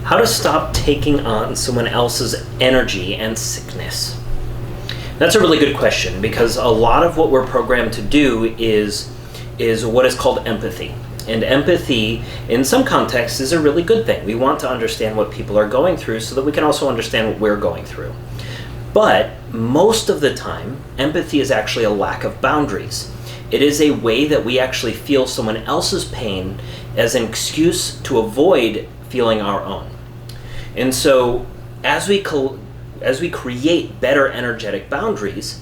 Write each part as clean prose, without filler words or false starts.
How to stop taking on someone else's energy and sickness. That's a really good question, because a lot of what we're programmed to do is what is called empathy. And empathy, in some contexts, is a really good thing. We want to understand what people are going through so that we can also understand what we're going through. But most of the time, empathy is actually a lack of boundaries. It is a way that we actually feel someone else's pain as an excuse to avoid feeling our own. And so as we create better energetic boundaries,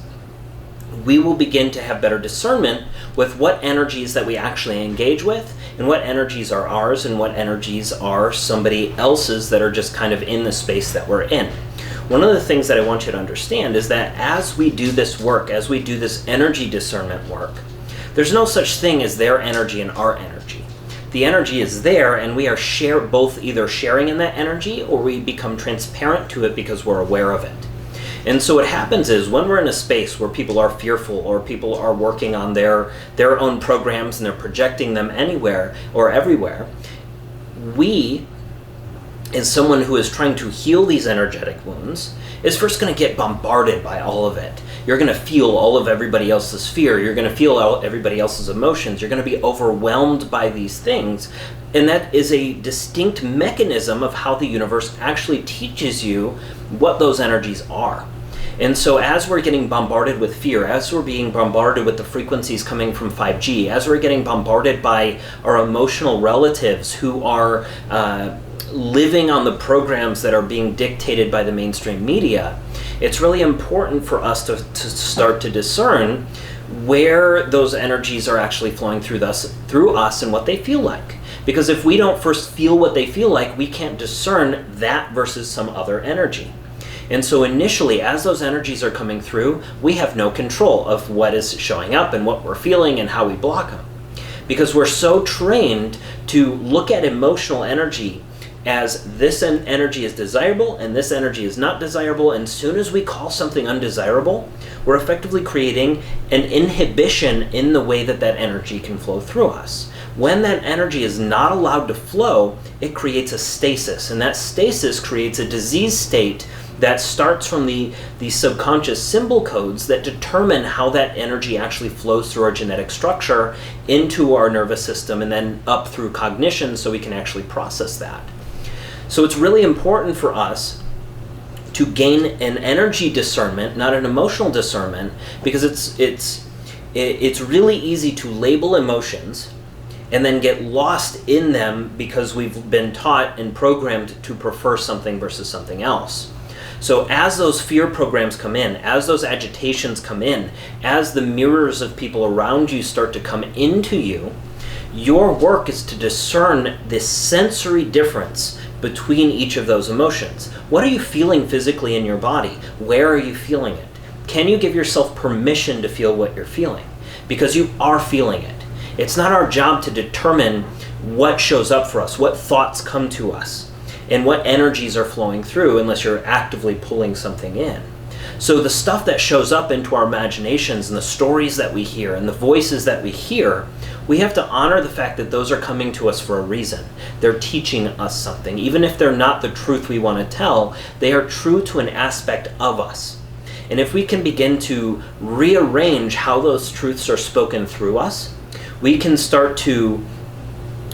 we will begin to have better discernment with what energies that we actually engage with, and what energies are ours, and what energies are somebody else's that are just kind of in the space that we're in. One of the things that I want you to understand is that as we do this work, as we do this energy discernment work, there's no such thing as their energy and our energy. The energy is there, and we are both either sharing in that energy, or we become transparent to it because we're aware of it. And so what happens is, when we're in a space where people are fearful, or people are working on their own programs and they're projecting them anywhere or everywhere, we, as someone who is trying to heal these energetic wounds, is first going to get bombarded by all of it. You're going to feel all of everybody else's fear. You're going to feel everybody else's emotions. You're going to be overwhelmed by these things. And that is a distinct mechanism of how the universe actually teaches you what those energies are. And so as we're getting bombarded with fear, as we're being bombarded with the frequencies coming from 5G, as we're getting bombarded by our emotional relatives who are living on the programs that are being dictated by the mainstream media, it's really important for us to start to discern where those energies are actually flowing through us and what they feel like. Because if we don't first feel what they feel like, we can't discern that versus some other energy. And so initially, as those energies are coming through, we have no control of what is showing up and what we're feeling and how we block them. Because we're so trained to look at emotional energy as this energy is desirable and this energy is not desirable, and as soon as we call something undesirable, we're effectively creating an inhibition in the way that energy can flow through us. When that energy is not allowed to flow, it creates a stasis, and that stasis creates a disease state that starts from the subconscious symbol codes that determine how that energy actually flows through our genetic structure into our nervous system and then up through cognition so we can actually process that. So it's really important for us to gain an energy discernment, not an emotional discernment, because it's really easy to label emotions and then get lost in them because we've been taught and programmed to prefer something versus something else. So as those fear programs come in, as those agitations come in, as the mirrors of people around you start to come into you, your work is to discern this sensory difference between each of those emotions. What are you feeling physically in your body? Where are you feeling it? Can you give yourself permission to feel what you're feeling? Because you are feeling it. It's not our job to determine what shows up for us, what thoughts come to us, and what energies are flowing through unless you're actively pulling something in. So the stuff that shows up into our imaginations and the stories that we hear and the voices that we hear, we have to honor the fact that those are coming to us for a reason. They're teaching us something. Even if they're not the truth we want to tell, they are true to an aspect of us. And if we can begin to rearrange how those truths are spoken through us, we can start to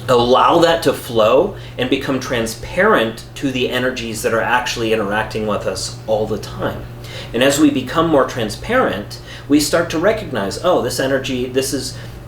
allow that to flow and become transparent to the energies that are actually interacting with us all the time. And as we become more transparent, we start to recognize, oh, this energy,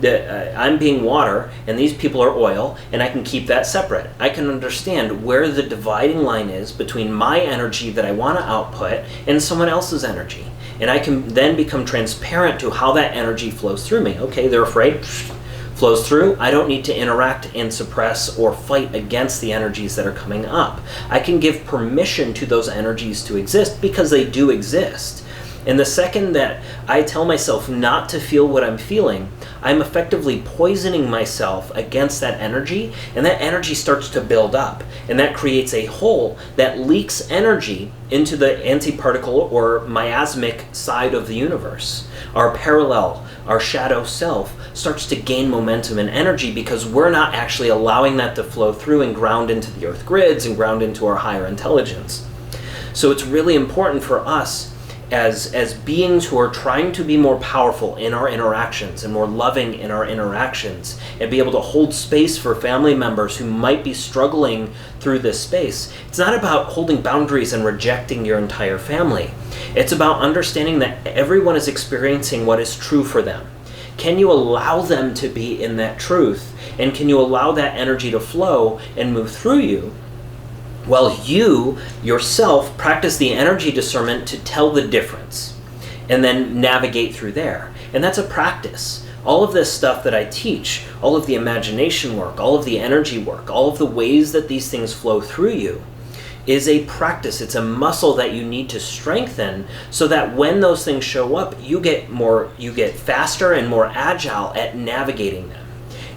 I'm being water and these people are oil, and I can keep that separate. I can understand where the dividing line is between my energy that I want to output and someone else's energy. And I can then become transparent to how that energy flows through me. Okay, they're afraid, flows through. I don't need to interact and suppress or fight against the energies that are coming up. I can give permission to those energies to exist because they do exist. And the second that I tell myself not to feel what I'm feeling, I'm effectively poisoning myself against that energy, and that energy starts to build up. And that creates a hole that leaks energy into the antiparticle or miasmic side of the universe. Our parallel, our shadow self, starts to gain momentum and energy because we're not actually allowing that to flow through and ground into the earth grids and ground into our higher intelligence. So it's really important for us as beings who are trying to be more powerful in our interactions and more loving in our interactions and be able to hold space for family members who might be struggling through this space. It's not about holding boundaries and rejecting your entire family. It's about understanding that everyone is experiencing what is true for them. Can you allow them to be in that truth? And can you allow that energy to flow and move through you? Well, you yourself practice the energy discernment to tell the difference and then navigate through there. And that's a practice. All of this stuff that I teach, all of the imagination work, all of the energy work, all of the ways that these things flow through you is a practice. It's a muscle that you need to strengthen so that when those things show up, you get faster and more agile at navigating them.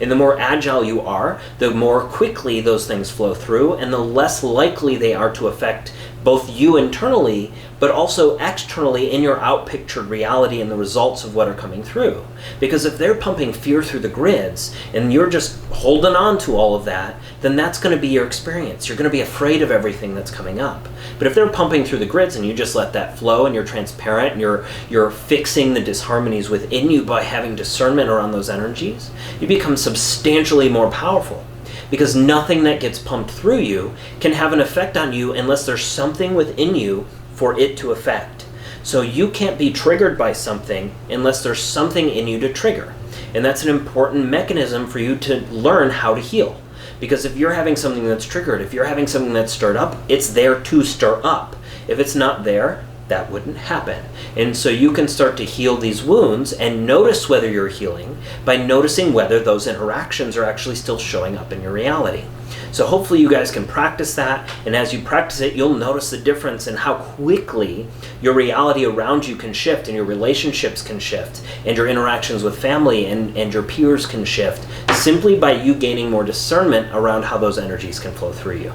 And the more agile you are, the more quickly those things flow through, and the less likely they are to affect both you internally, but also externally in your outpictured reality and the results of what are coming through. Because if they're pumping fear through the grids, and you're just holding on to all of that, then that's going to be your experience. You're going to be afraid of everything that's coming up. But if they're pumping through the grids and you just let that flow and you're transparent and you're fixing the disharmonies within you by having discernment around those energies, you become substantially more powerful. Because nothing that gets pumped through you can have an effect on you unless there's something within you for it to affect. So you can't be triggered by something unless there's something in you to trigger. And that's an important mechanism for you to learn how to heal. Because if you're having something that's triggered, if you're having something that's stirred up, it's there to stir up. If it's not there, that wouldn't happen. And so you can start to heal these wounds and notice whether you're healing by noticing whether those interactions are actually still showing up in your reality. So hopefully you guys can practice that, and as you practice it, you'll notice the difference in how quickly your reality around you can shift, and your relationships can shift, and your interactions with family and your peers can shift, simply by you gaining more discernment around how those energies can flow through you.